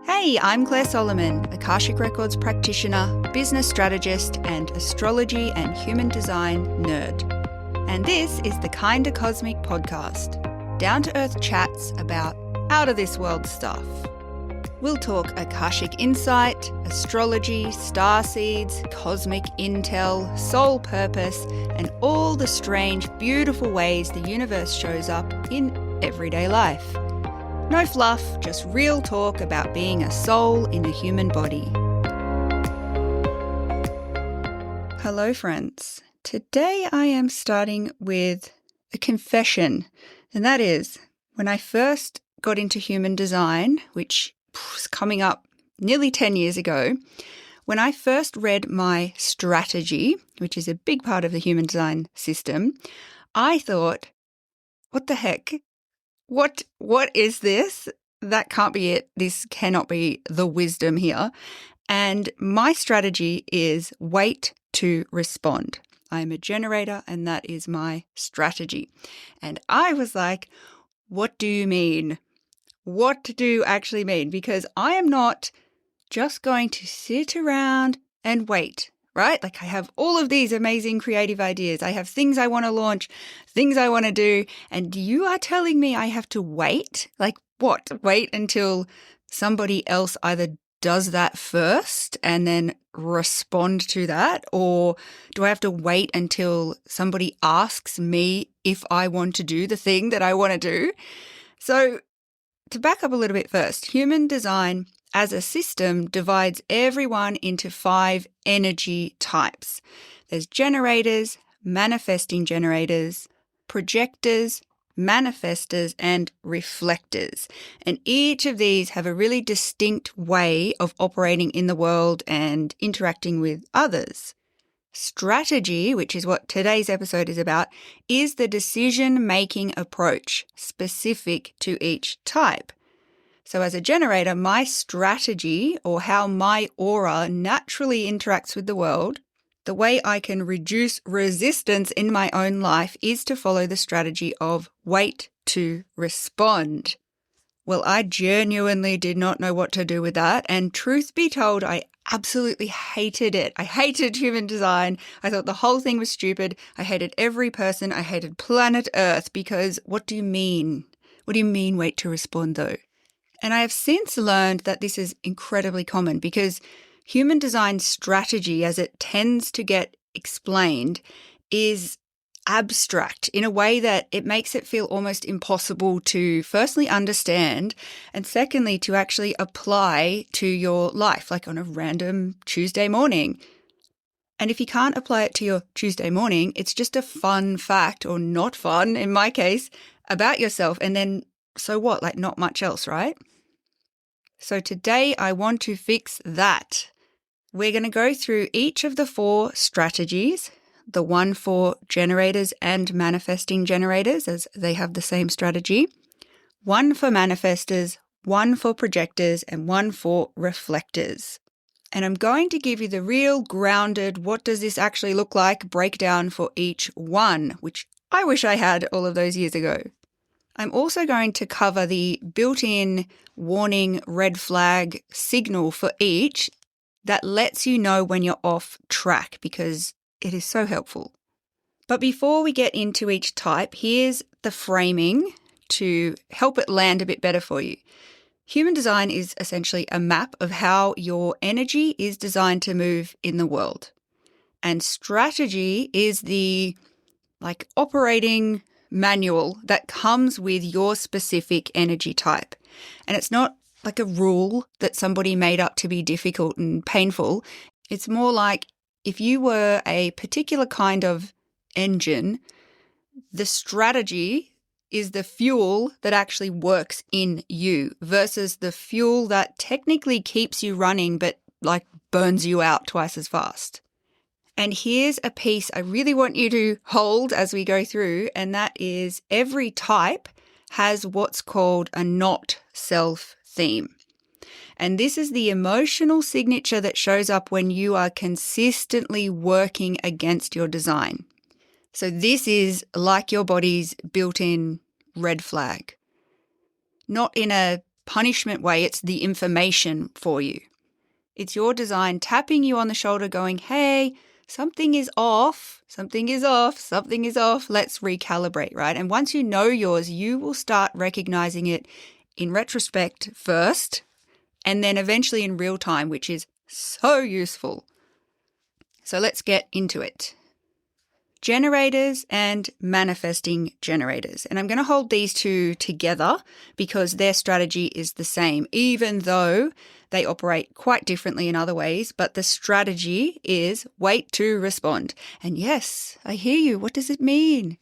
Hey, I'm Claire Solomon, Akashic Records practitioner, business strategist, and astrology and human design nerd. And this is the Kinda Cosmic podcast, down-to-earth chats about out-of-this-world stuff. We'll talk Akashic insight, astrology, star seeds, cosmic intel, soul purpose, and all the strange, beautiful ways the universe shows up in everyday life. No fluff, just real talk about being a soul in a human body. Hello, friends. Today I am starting with a confession, and that is when I first got into human design, which was coming up nearly 10 years ago, when I first read my strategy, which is a big part of the human design system, I thought, what the heck? What is this? That can't be it. This cannot be the wisdom here. And my strategy is wait to respond. I'm a generator and that is my strategy. And I was like, what do you mean? What do you actually mean? Because I am not just going to sit around and wait, right? Like I have all of these amazing creative ideas. I have things I want to launch, things I want to do. And you are telling me I have to wait? Like what? Wait until somebody else either does that first and then respond to that? Or do I have to wait until somebody asks me if I want to do the thing that I want to do? So to back up a little bit first, human design as a system divides everyone into 5 energy types. There's generators, manifesting generators, projectors, manifestors, and reflectors. And each of these have a really distinct way of operating in the world and interacting with others. Strategy, which is what today's episode is about, is the decision-making approach specific to each type. So as a generator, my strategy, or how my aura naturally interacts with the world, the way I can reduce resistance in my own life is to follow the strategy of wait to respond. Well, I genuinely did not know what to do with that. And truth be told, I absolutely hated it. I hated human design. I thought the whole thing was stupid. I hated every person. I hated planet Earth because what do you mean? What do you mean wait to respond though? And I have since learned that this is incredibly common because human design strategy, as it tends to get explained, is abstract in a way that it makes it feel almost impossible to firstly understand and secondly to actually apply to your life, like on a random Tuesday morning. And if you can't apply it to your Tuesday morning, it's just a fun fact, or not fun in my case, about yourself. And then so what? Like not much else, right? So today I want to fix that. We're going to go through each of the 4 strategies, the one for generators and manifesting generators, as they have the same strategy, one for manifestors, one for projectors, and one for reflectors. And I'm going to give you the real grounded, what does this actually look like, breakdown for each one, which I wish I had all of those years ago. I'm also going to cover the built-in warning red flag signal for each that lets you know when you're off track because it is so helpful. But before we get into each type, here's the framing to help it land a bit better for you. Human design is essentially a map of how your energy is designed to move in the world. And strategy is the operating manual that comes with your specific energy type. And it's not like a rule that somebody made up to be difficult and painful. It's more like if you were a particular kind of engine, the strategy is the fuel that actually works in you versus the fuel that technically keeps you running but burns you out twice as fast. And here's a piece I really want you to hold as we go through, and that is every type has what's called a not self theme. And this is the emotional signature that shows up when you are consistently working against your design. So this is like your body's built-in red flag. Not in a punishment way. It's the information for you. It's your design tapping you on the shoulder going, hey, something is off, something is off, something is off. Let's recalibrate, right? And once you know yours, you will start recognizing it in retrospect first, and then eventually in real time, which is so useful. So let's get into it. Generators and manifesting generators. And I'm going to hold these two together because their strategy is the same, even though they operate quite differently in other ways. But the strategy is wait to respond. And yes, I hear you. What does it mean?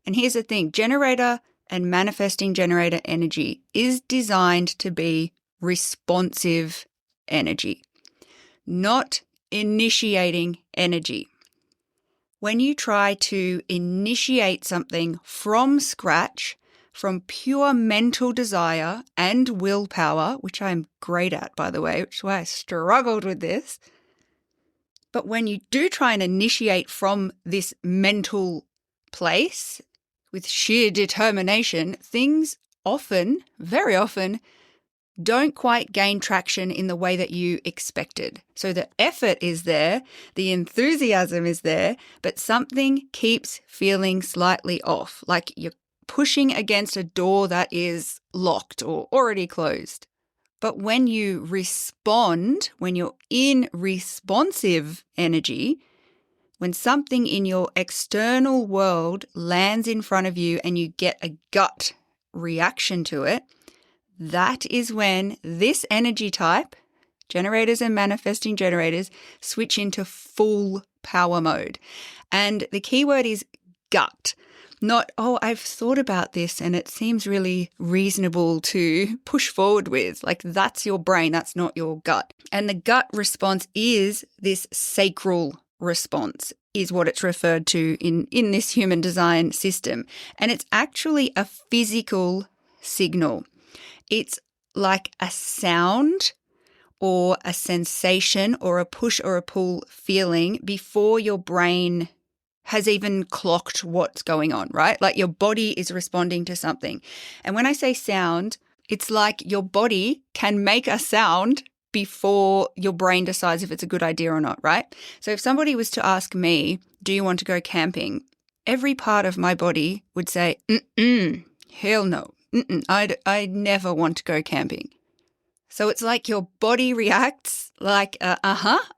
And here's the thing. Generator and manifesting generator energy is designed to be responsive energy, not initiating energy. When you try to initiate something from scratch, from pure mental desire and willpower, which I'm great at, by the way, which is why I struggled with this. But when you do try and initiate from this mental place with sheer determination, things often, very often, don't quite gain traction in the way that you expected. So the effort is there, the enthusiasm is there, but something keeps feeling slightly off, like you're pushing against a door that is locked or already closed. But when you respond, when you're in responsive energy, when something in your external world lands in front of you and you get a gut reaction to it, that is when this energy type, generators and manifesting generators, switch into full power mode. And the key word is gut. Not, oh, I've thought about this and it seems really reasonable to push forward with. Like that's your brain, that's not your gut. And the gut response is this sacral response, is what it's referred to in this human design system. And it's actually a physical signal. It's like a sound or a sensation or a push or a pull feeling before your brain has even clocked what's going on, right? Like your body is responding to something. And when I say sound, it's like your body can make a sound before your brain decides if it's a good idea or not, right? So if somebody was to ask me, do you want to go camping? Every part of my body would say, hell no. I never want to go camping. So it's like your body reacts like a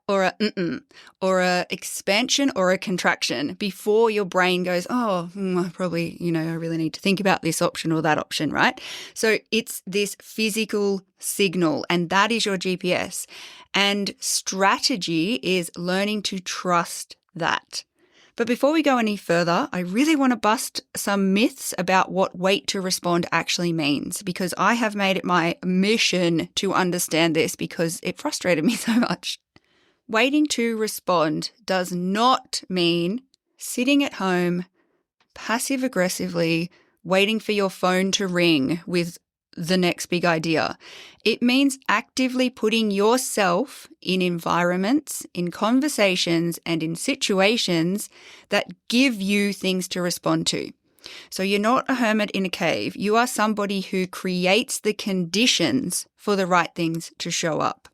or a or a expansion or a contraction before your brain goes, I probably, I really need to think about this option or that option, right? So it's this physical signal, and that is your GPS. And strategy is learning to trust that. But before we go any further, I really want to bust some myths about what wait to respond actually means, because I have made it my mission to understand this because it frustrated me so much. Waiting to respond does not mean sitting at home passive-aggressively waiting for your phone to ring with the next big idea. It means actively putting yourself in environments, in conversations, and in situations that give you things to respond to. So you're not a hermit in a cave. You are somebody who creates the conditions for the right things to show up.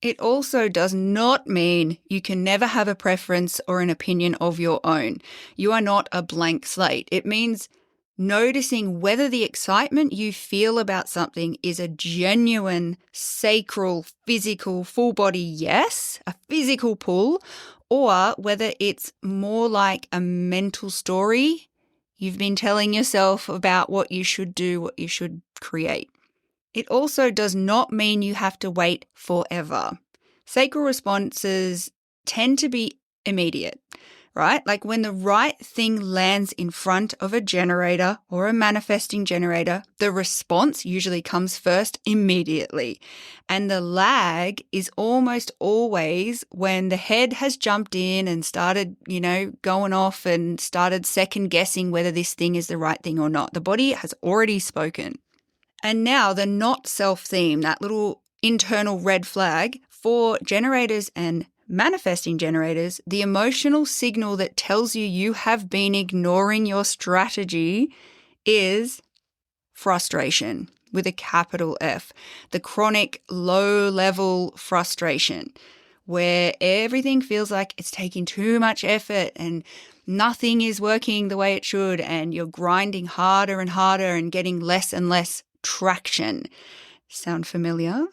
It also does not mean you can never have a preference or an opinion of your own. You are not a blank slate. It means noticing whether the excitement you feel about something is a genuine, sacral, physical, full body yes, a physical pull, or whether it's more like a mental story you've been telling yourself about what you should do, what you should create. It also does not mean you have to wait forever. Sacral responses tend to be immediate, right? Like when the right thing lands in front of a generator or a manifesting generator, the response usually comes first immediately. And the lag is almost always when the head has jumped in and started, going off and started second guessing whether this thing is the right thing or not. The body has already spoken. And now the not self theme, that little internal red flag for generators and manifesting generators, the emotional signal that tells you have been ignoring your strategy is frustration. with a capital F, the chronic low-level frustration, where everything feels like it's taking too much effort and nothing is working the way it should, and you're grinding harder and harder and getting less and less traction. Sound familiar?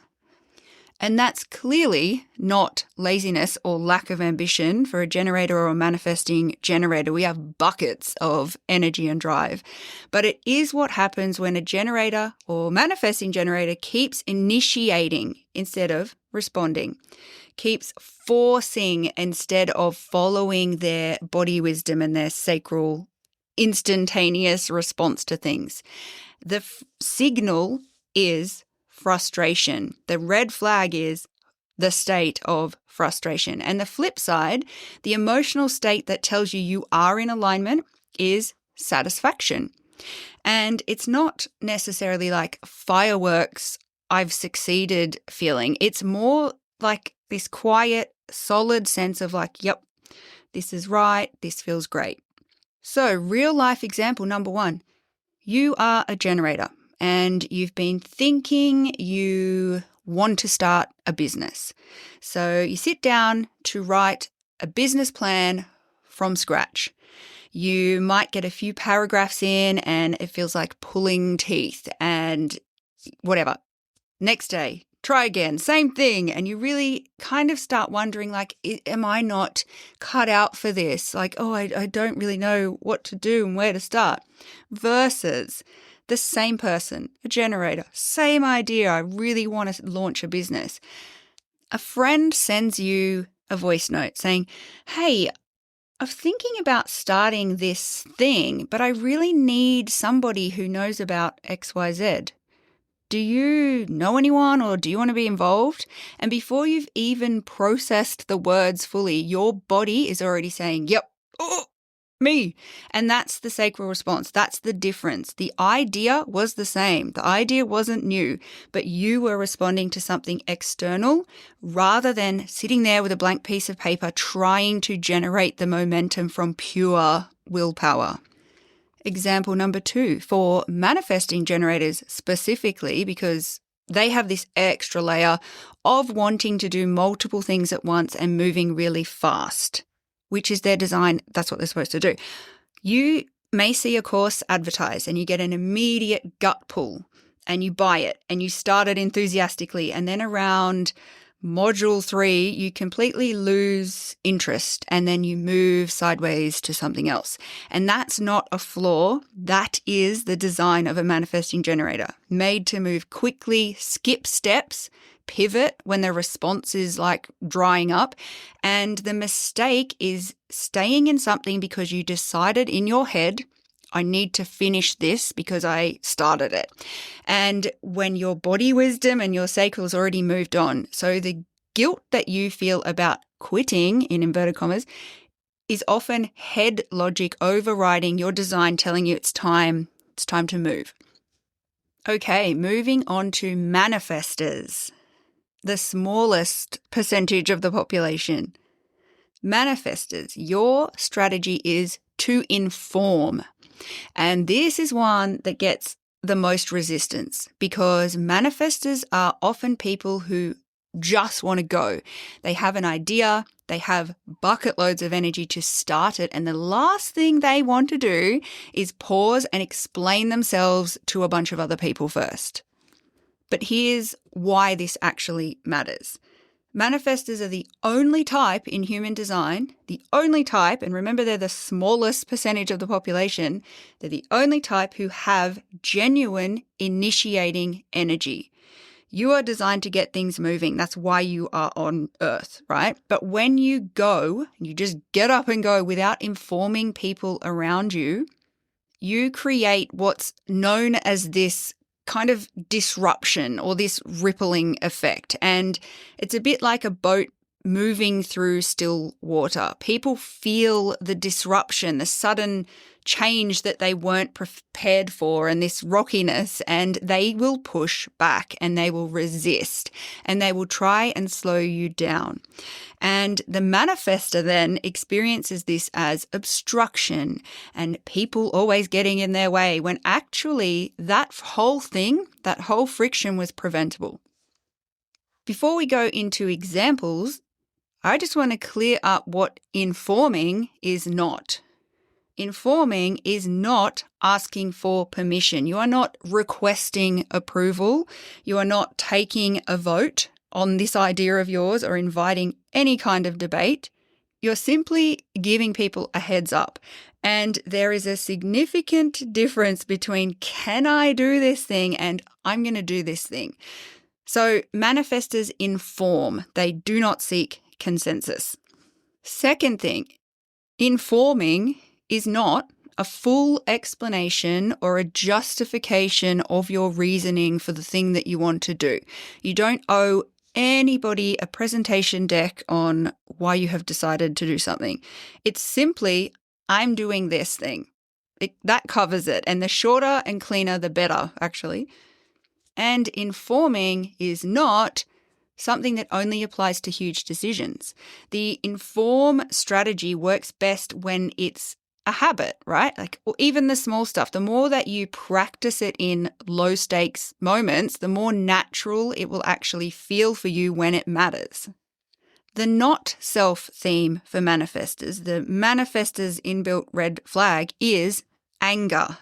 And that's clearly not laziness or lack of ambition for a generator or a manifesting generator. We have buckets of energy and drive. But it is what happens when a generator or manifesting generator keeps initiating instead of responding, keeps forcing instead of following their body wisdom and their sacral instantaneous response to things. The signal is frustration. The red flag is the state of frustration. And the flip side, the emotional state that tells you you are in alignment, is satisfaction. And it's not necessarily like fireworks, I've succeeded feeling. It's more like this quiet, solid sense of like, yep, this is right, this feels great. So real life example number 1, you are a generator. And you've been thinking you want to start a business. So you sit down to write a business plan from scratch. You might get a few paragraphs in and it feels like pulling teeth and whatever. Next day, try again, same thing. And you really kind of start wondering, like, am I not cut out for this? Like, oh, I don't really know what to do and where to start. Versus the same person, a generator, same idea, I really want to launch a business. A friend sends you a voice note saying, hey, I'm thinking about starting this thing, but I really need somebody who knows about XYZ. Do you know anyone or do you want to be involved? And before you've even processed the words fully, your body is already saying, yep, oh, me. And that's the sacral response. That's the difference. The idea was the same. The idea wasn't new, but you were responding to something external rather than sitting there with a blank piece of paper trying to generate the momentum from pure willpower. Example number 2, for manifesting generators specifically, because they have this extra layer of wanting to do multiple things at once and moving really fast, which is their design. That's what they're supposed to do. You may see a course advertised and you get an immediate gut pull and you buy it and you start it enthusiastically. And then around module 3, you completely lose interest and then you move sideways to something else. And that's not a flaw. That is the design of a manifesting generator, made to move quickly, skip steps, pivot when the response is like drying up. And the mistake is staying in something because you decided in your head, I need to finish this because I started it. And when your body wisdom and your sacral has already moved on, so the guilt that you feel about quitting, in inverted commas, is often head logic overriding your design, telling you it's time to move. Okay, moving on to manifestors, the smallest percentage of the population. Manifestors, your strategy is to inform. And this is one that gets the most resistance because manifestors are often people who just want to go. They have an idea, they have bucket loads of energy to start it, and the last thing they want to do is pause and explain themselves to a bunch of other people first. But here's why this actually matters. Manifestors are the only type in human design, the only type, and remember they're the smallest percentage of the population, they're the only type who have genuine initiating energy. You are designed to get things moving. That's why you are on Earth, right? But when you go, you just get up and go without informing people around you, you create what's known as this kind of disruption or this rippling effect. And it's a bit like a boat moving through still water. People feel the disruption, the sudden change that they weren't prepared for, and this rockiness, and they will push back and they will resist and they will try and slow you down. And the manifestor then experiences this as obstruction and people always getting in their way, when actually that whole thing, that whole friction was preventable. Before we go into examples, I just want to clear up what informing is not. Informing is not asking for permission. You are not requesting approval. You are not taking a vote on this idea of yours or inviting any kind of debate. You're simply giving people a heads up. And there is a significant difference between can I do this thing and I'm going to do this thing. So manifestors inform. They do not seek consensus. Second thing, informing is not a full explanation or a justification of your reasoning for the thing that you want to do. You don't owe anybody a presentation deck on why you have decided to do something. It's simply, I'm doing this thing. That covers it. And the shorter and cleaner, the better, actually. And informing is not something that only applies to huge decisions. The inform strategy works best when it's a habit, right? Or even the small stuff. The more that you practice it in low stakes moments, the more natural it will actually feel for you when it matters. The not self theme for manifestors, the manifestor's inbuilt red flag is anger.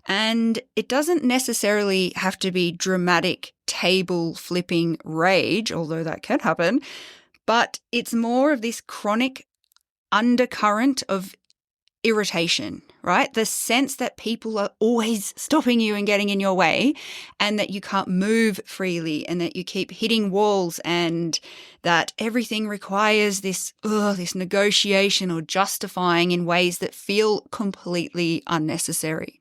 And it doesn't necessarily have to be dramatic table flipping rage, although that can happen, but it's more of this chronic undercurrent of irritation, right? The sense that people are always stopping you and getting in your way, and that you can't move freely, and that you keep hitting walls, and that everything requires this negotiation or justifying in ways that feel completely unnecessary.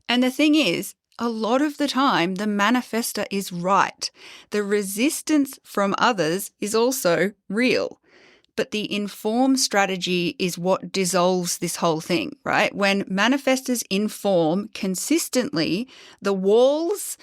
And the thing is, a lot of the time, the manifestor is right. The resistance from others is also real. But the inform strategy is what dissolves this whole thing, right? When manifestors inform consistently, the walls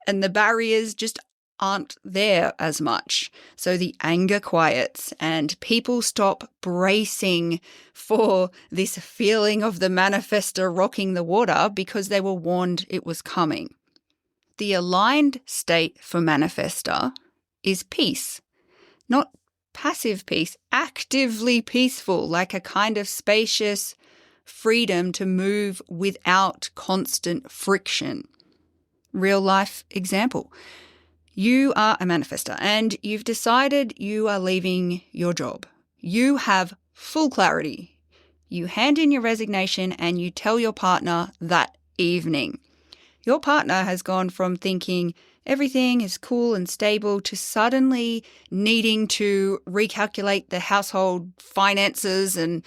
and the barriers just aren't there as much. So the anger quiets and people stop bracing for this feeling of the manifestor rocking the water because they were warned it was coming. The aligned state for manifestor is peace, not passive peace, actively peaceful, like a kind of spacious freedom to move without constant friction. Real life example. You are a manifestor and you've decided you are leaving your job. You have full clarity. You hand in your resignation and you tell your partner that evening. Your partner has gone from thinking everything is cool and stable to suddenly needing to recalculate the household finances and,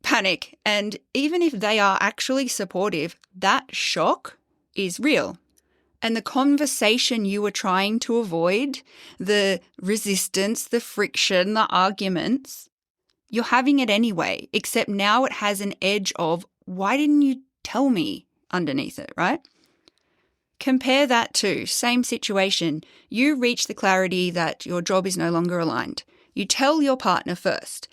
panic. And even if they are actually supportive, that shock is real. And the conversation you were trying to avoid, the resistance, the friction, the arguments, you're having it anyway, except now it has an edge of, why didn't you tell me underneath it, right? Compare that to, same situation, you reach the clarity that your job is no longer aligned. You tell your partner first,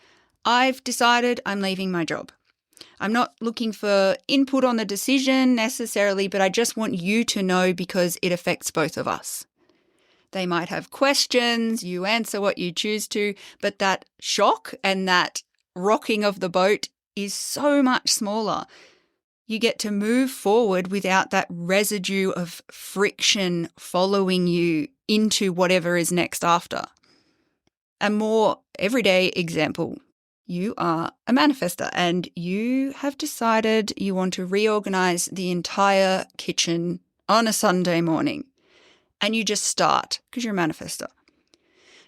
I've decided I'm leaving my job. I'm not looking for input on the decision necessarily, but I just want you to know because it affects both of us. They might have questions, you answer what you choose to, but that shock and that rocking of the boat is so much smaller. You get to move forward without that residue of friction following you into whatever is next after. A more everyday example. You are a manifestor and you have decided you want to reorganize the entire kitchen on a Sunday morning. And you just start because you're a manifestor.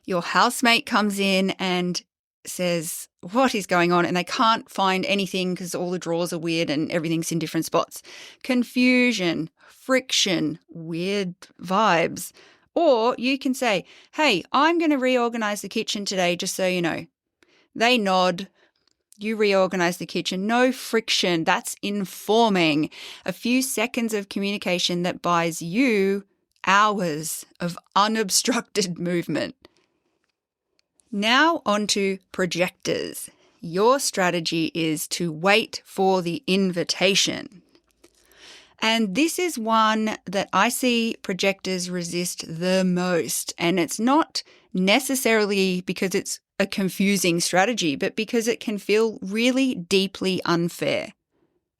Your housemate comes in and says, what is going on? And they can't find anything because all the drawers are weird and everything's in different spots. Confusion, friction, weird vibes, Or you can say, hey, I'm going to reorganize the kitchen today, just so you know. They nod. You reorganize the kitchen. No friction. That's informing. A few seconds of communication that buys you hours of unobstructed movement. Now on to projectors. Your strategy is to wait for the invitation. And this is one that I see projectors resist the most. And it's not necessarily because it's a confusing strategy, but because it can feel really deeply unfair.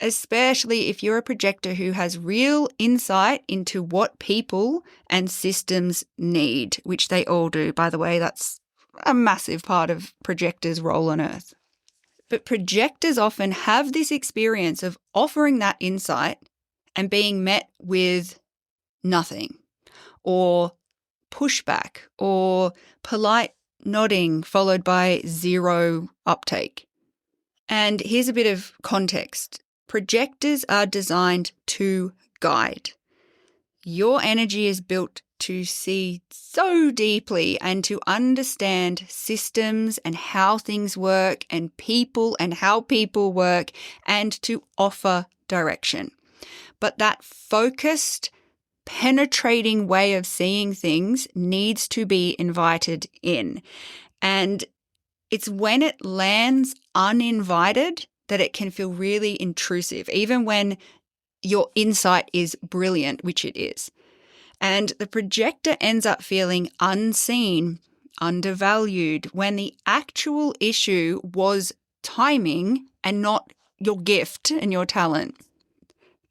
Especially if you're a projector who has real insight into what people and systems need, which they all do. By the way, that's a massive part of projectors' role on Earth. But projectors often have this experience of offering that insight and being met with nothing, or pushback, or polite nodding followed by zero uptake. And here's a bit of context. Projectors are designed to guide. Your energy is built to see so deeply and to understand systems and how things work and how people work, and to offer direction. But that focused, penetrating way of seeing things needs to be invited in. And it's when it lands uninvited that it can feel really intrusive, even when your insight is brilliant, which it is. And the projector ends up feeling unseen, undervalued, when the actual issue was timing and not your gift and your talent.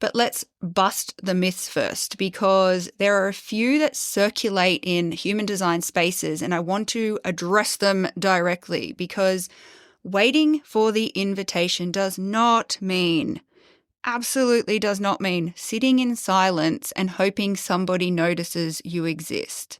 But let's bust the myths first, because there are a few that circulate in human design spaces, and I want to address them directly, because waiting for the invitation does not mean, absolutely does not mean, sitting in silence and hoping somebody notices you exist.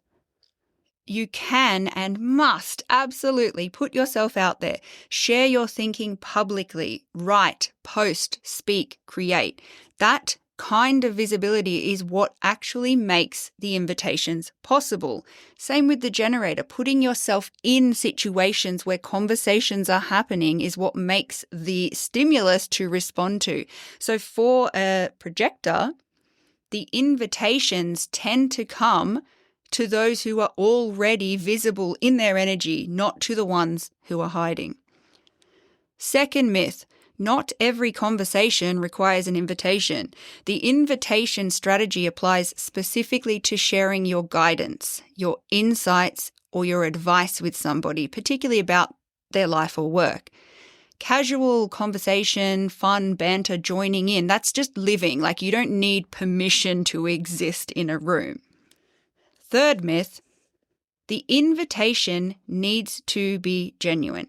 You can and must absolutely put yourself out there. Share your thinking publicly. Write, post, speak, create. That kind of visibility is what actually makes the invitations possible. Same with the generator. Putting yourself in situations where conversations are happening is what makes the stimulus to respond to. So for a projector, the invitations tend to come to those who are already visible in their energy, not to the ones who are hiding. Second myth, not every conversation requires an invitation. The invitation strategy applies specifically to sharing your guidance, your insights, or your advice with somebody, particularly about their life or work. Casual conversation, fun, banter, joining in, that's just living. Like, you don't need permission to exist in a room. Third myth, the invitation needs to be genuine.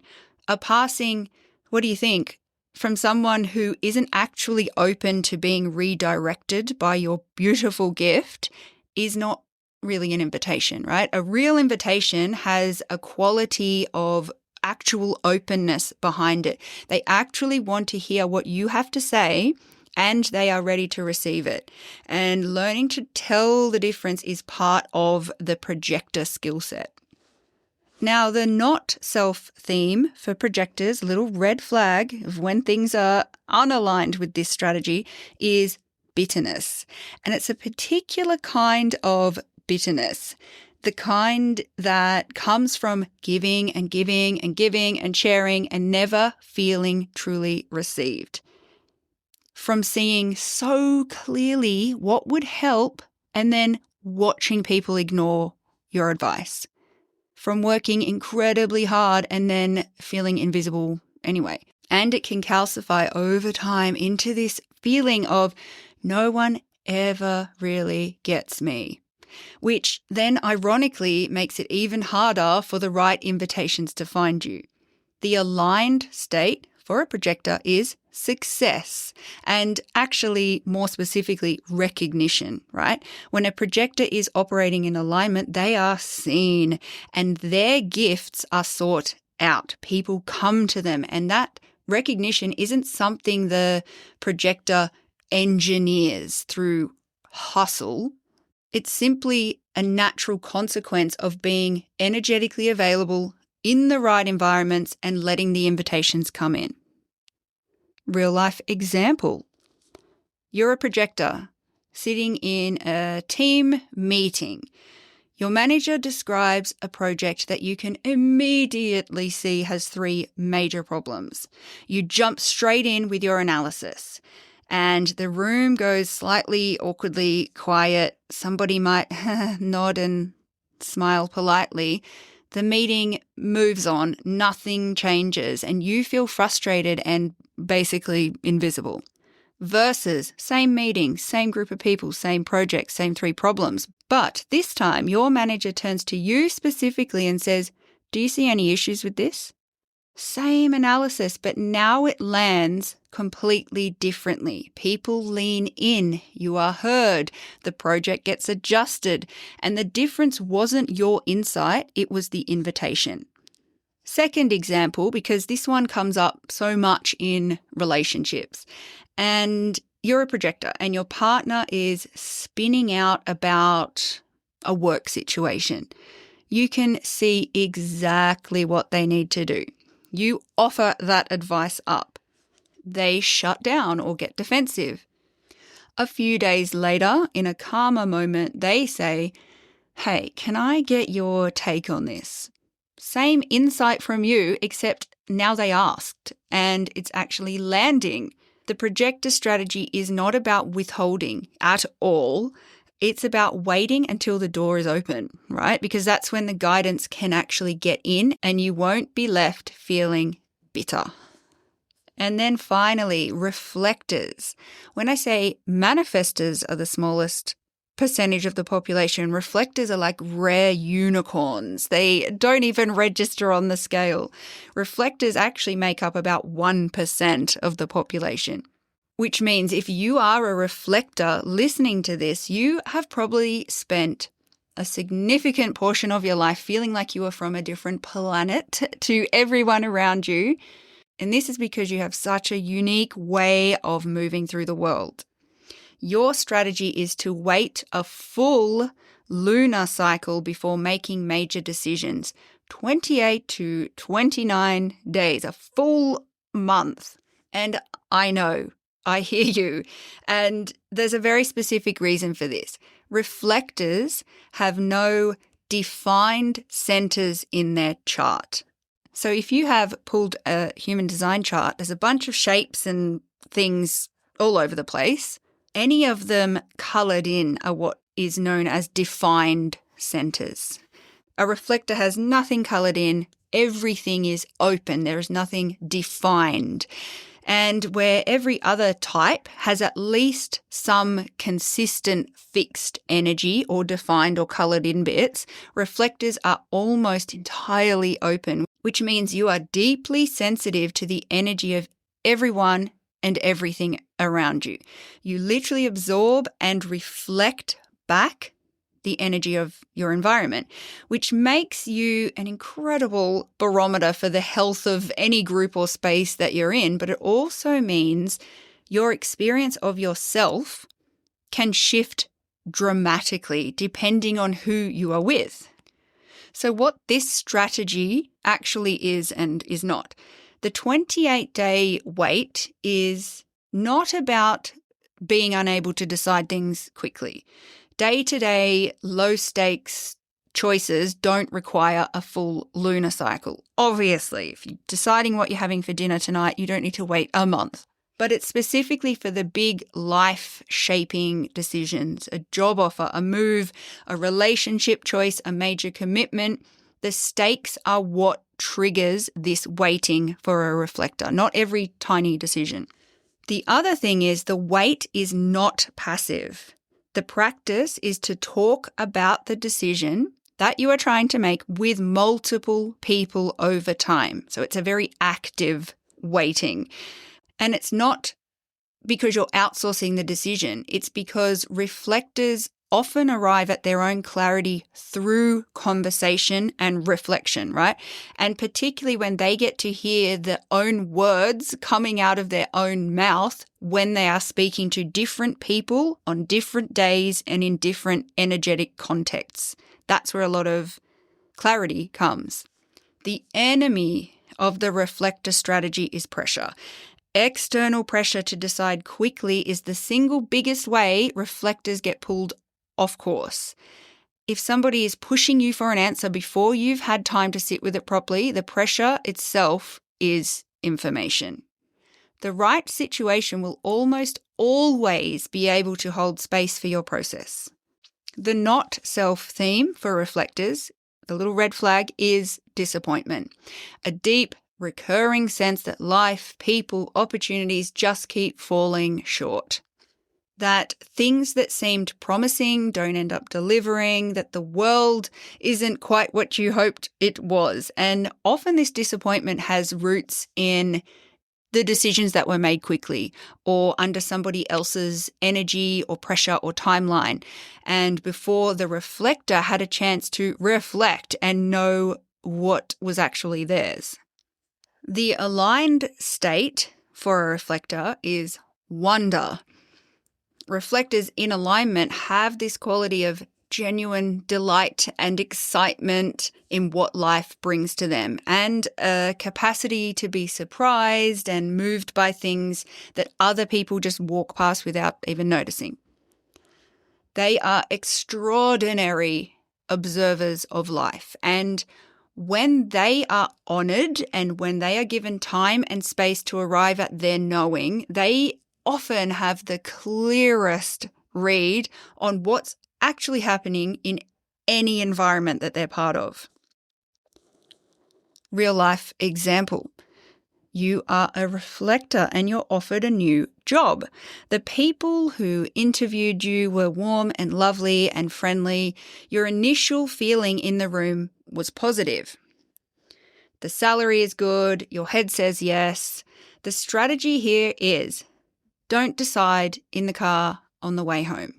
A passing, what do you think, from someone who isn't actually open to being redirected by your beautiful gift is not really an invitation, right? A real invitation has a quality of actual openness behind it. They actually want to hear what you have to say, and they are ready to receive it. And learning to tell the difference is part of the projector skill set. Now, the not self theme for projectors, little red flag of when things are unaligned with this strategy, is bitterness. And it's a particular kind of bitterness, the kind that comes from giving and giving and giving and sharing and never feeling truly received. From seeing so clearly what would help and then watching people ignore your advice. From working incredibly hard and then feeling invisible anyway. And it can calcify over time into this feeling of no one ever really gets me, which then ironically makes it even harder for the right invitations to find you. The aligned state for a projector is success, and actually more specifically recognition, right? When a projector is operating in alignment, they are seen and their gifts are sought out. People come to them, and that recognition isn't something the projector engineers through hustle. It's simply a natural consequence of being energetically available in the right environments and letting the invitations come in. Real life example. You're a projector sitting in a team meeting. Your manager describes a project that you can immediately see has 3 major problems. You jump straight in with your analysis, and the room goes slightly awkwardly quiet. Somebody might nod and smile politely. The meeting moves on, nothing changes, and you feel frustrated and basically invisible. Versus same meeting, same group of people, same project, same 3 problems. But this time your manager turns to you specifically and says, "Do you see any issues with this?" Same analysis, but now it lands completely differently. People lean in, you are heard, the project gets adjusted, and the difference wasn't your insight, it was the invitation. Second example, because this one comes up so much in relationships, and you're a projector and your partner is spinning out about a work situation. You can see exactly what they need to do. You offer that advice up. They shut down or get defensive. A few days later, in a calmer moment, they say, "Hey, can I get your take on this?" Same insight from you, except now they asked, and it's actually landing. The projector strategy is not about withholding at all. It's about waiting until the door is open, right? Because that's when the guidance can actually get in and you won't be left feeling bitter. And then finally, reflectors. When I say manifestors are the smallest percentage of the population, reflectors are like rare unicorns. They don't even register on the scale. Reflectors actually make up about 1% of the population, which means if you are a reflector listening to this, you have probably spent a significant portion of your life feeling like you are from a different planet to everyone around you. And this is because you have such a unique way of moving through the world. Your strategy is to wait a full lunar cycle before making major decisions. 28 to 29 days, a full month. And I know, I hear you. And there's a very specific reason for this. Reflectors have no defined centers in their chart. So if you have pulled a human design chart, there's a bunch of shapes and things all over the place. Any of them coloured in are what is known as defined centres. A reflector has nothing coloured in. Everything is open. There is nothing defined. And where every other type has at least some consistent fixed energy or defined or coloured in bits, reflectors are almost entirely open, which means you are deeply sensitive to the energy of everyone and everything around you. You literally absorb and reflect back the energy of your environment, which makes you an incredible barometer for the health of any group or space that you're in. But it also means your experience of yourself can shift dramatically depending on who you are with. So what this strategy actually is and is not. The 28-day wait is not about being unable to decide things quickly. Day-to-day, low-stakes choices don't require a full lunar cycle. Obviously, if you're deciding what you're having for dinner tonight, you don't need to wait a month. But it's specifically for the big life-shaping decisions, a job offer, a move, a relationship choice, a major commitment. The stakes are what triggers this waiting for a reflector, not every tiny decision. The other thing is the wait is not passive. The practice is to talk about the decision that you are trying to make with multiple people over time. So it's a very active waiting. And it's not because you're outsourcing the decision. It's because reflectors often arrive at their own clarity through conversation and reflection, right? And particularly when they get to hear their own words coming out of their own mouth when they are speaking to different people on different days and in different energetic contexts. That's where a lot of clarity comes. The enemy of the reflector strategy is pressure. External pressure to decide quickly is the single biggest way reflectors get pulled off course. If somebody is pushing you for an answer before you've had time to sit with it properly, the pressure itself is information. The right situation will almost always be able to hold space for your process. The not self theme for reflectors, the little red flag, is disappointment. A deep, recurring sense that life, people, opportunities just keep falling short. That things that seemed promising don't end up delivering, that the world isn't quite what you hoped it was. And often this disappointment has roots in the decisions that were made quickly or under somebody else's energy or pressure or timeline. And before the reflector had a chance to reflect and know what was actually theirs. The aligned state for a reflector is wonder. Reflectors in alignment have this quality of genuine delight and excitement in what life brings to them, and a capacity to be surprised and moved by things that other people just walk past without even noticing. They are extraordinary observers of life, and when they are honored and when they are given time and space to arrive at their knowing, they often have the clearest read on what's actually happening in any environment that they're part of. Real life example. You are a reflector and you're offered a new job. The people who interviewed you were warm and lovely and friendly. Your initial feeling in the room was positive. The salary is good. Your head says yes. The strategy here is don't decide in the car on the way home.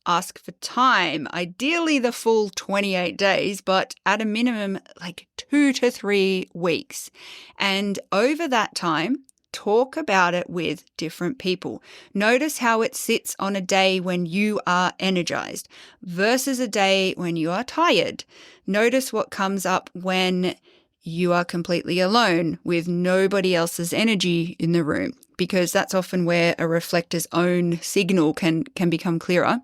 Ask for time, ideally the full 28 days, but at a minimum, like 2 to 3 weeks. And over that time, talk about it with different people. Notice how it sits on a day when you are energized versus a day when you are tired. Notice what comes up when you are completely alone with nobody else's energy in the room, because that's often where a reflector's own signal can become clearer.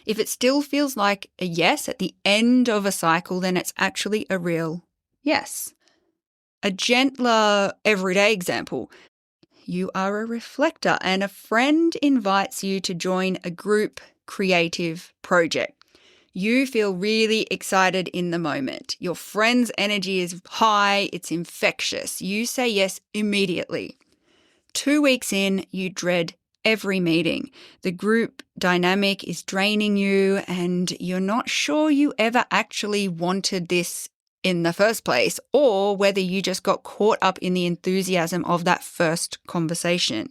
If it still feels like a yes at the end of a cycle, then it's actually a real yes. A gentler everyday example. You are a reflector and a friend invites you to join a group creative project. You feel really excited in the moment. Your friend's energy is high, it's infectious. You say yes immediately. 2 weeks in, you dread every meeting. The group dynamic is draining you and you're not sure you ever actually wanted this in the first place, or whether you just got caught up in the enthusiasm of that first conversation.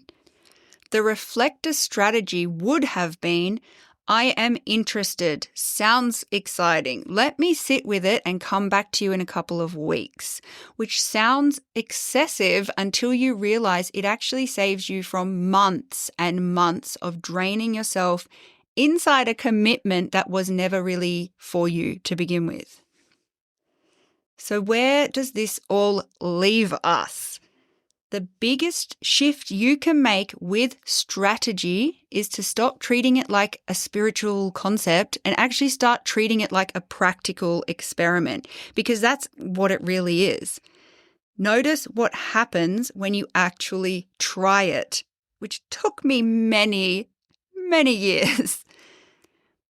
The reflector strategy would have been, I am interested. Sounds exciting. Let me sit with it and come back to you in a couple of weeks, which sounds excessive until you realize it actually saves you from months and months of draining yourself inside a commitment that was never really for you to begin with. So where does this all leave us? The biggest shift you can make with strategy is to stop treating it like a spiritual concept and actually start treating it like a practical experiment, because that's what it really is. Notice what happens when you actually try it, which took me many, many years.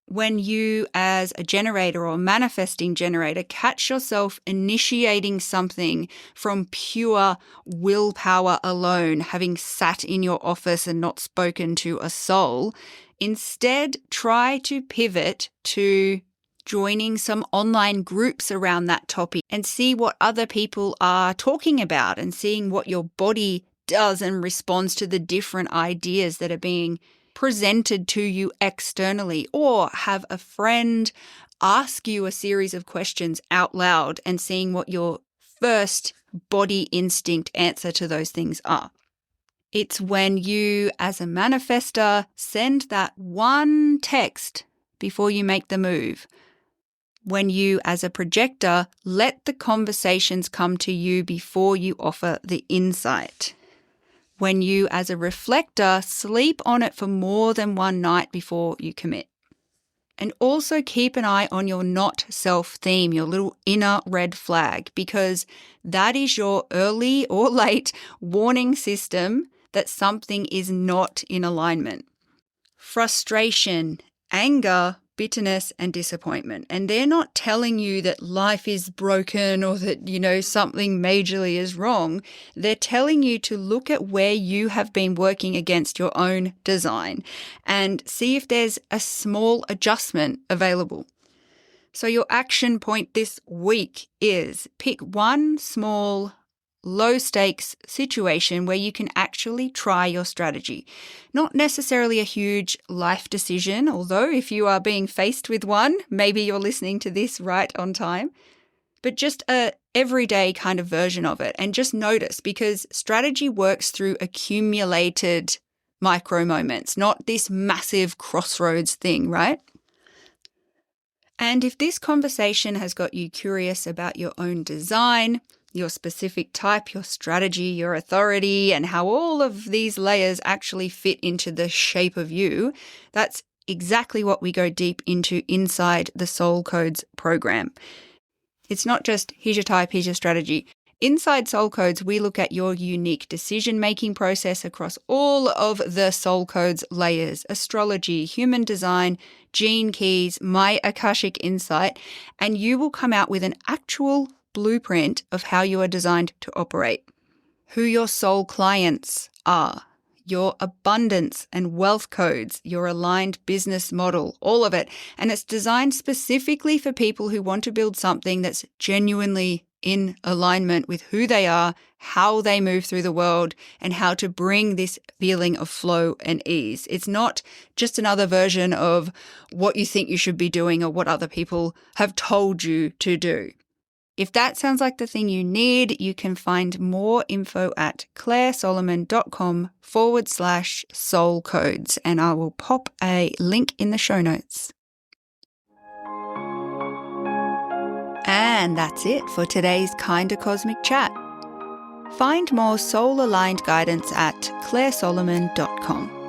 When you, as a generator or manifesting generator, catch yourself initiating something from pure willpower alone, having sat in your office and not spoken to a soul, instead try to pivot to joining some online groups around that topic and see what other people are talking about and seeing what your body does and responds to the different ideas that are being presented to you externally, or have a friend ask you a series of questions out loud and seeing what your first body instinct answer to those things are. It's when you, as a manifester, send that one text before you make the move. When you, as a projector, let the conversations come to you before you offer the insight. When you, as a reflector, sleep on it for more than one night before you commit. And also keep an eye on your not self theme, your little inner red flag, because that is your early or late warning system that something is not in alignment. Frustration, anger, bitterness, and disappointment. And they're not telling you that life is broken or that, something majorly is wrong. They're telling you to look at where you have been working against your own design and see if there's a small adjustment available. So your action point this week is pick one small low-stakes situation where you can actually try your strategy. Not necessarily a huge life decision, although if you are being faced with one, maybe you're listening to this right on time, but just a everyday kind of version of it. And just notice, because strategy works through accumulated micro moments, not this massive crossroads thing, right? And if this conversation has got you curious about your own design, your specific type, your strategy, your authority, and how all of these layers actually fit into the shape of you, that's exactly what we go deep into inside the Soul Codes program. It's not just here's your type, here's your strategy. Inside Soul Codes, we look at your unique decision-making process across all of the Soul Codes layers: astrology, human design, gene keys, my Akashic insight, and you will come out with an actual blueprint of how you are designed to operate, who your soul clients are, your abundance and wealth codes, your aligned business model, all of it. And it's designed specifically for people who want to build something that's genuinely in alignment with who they are, how they move through the world, and how to bring this feeling of flow and ease. It's not just another version of what you think you should be doing or what other people have told you to do. If that sounds like the thing you need, you can find more info at clairesolomon.com/soul codes, and I will pop a link in the show notes. And that's it for today's Kinda Cosmic Chat. Find more soul-aligned guidance at clairesolomon.com.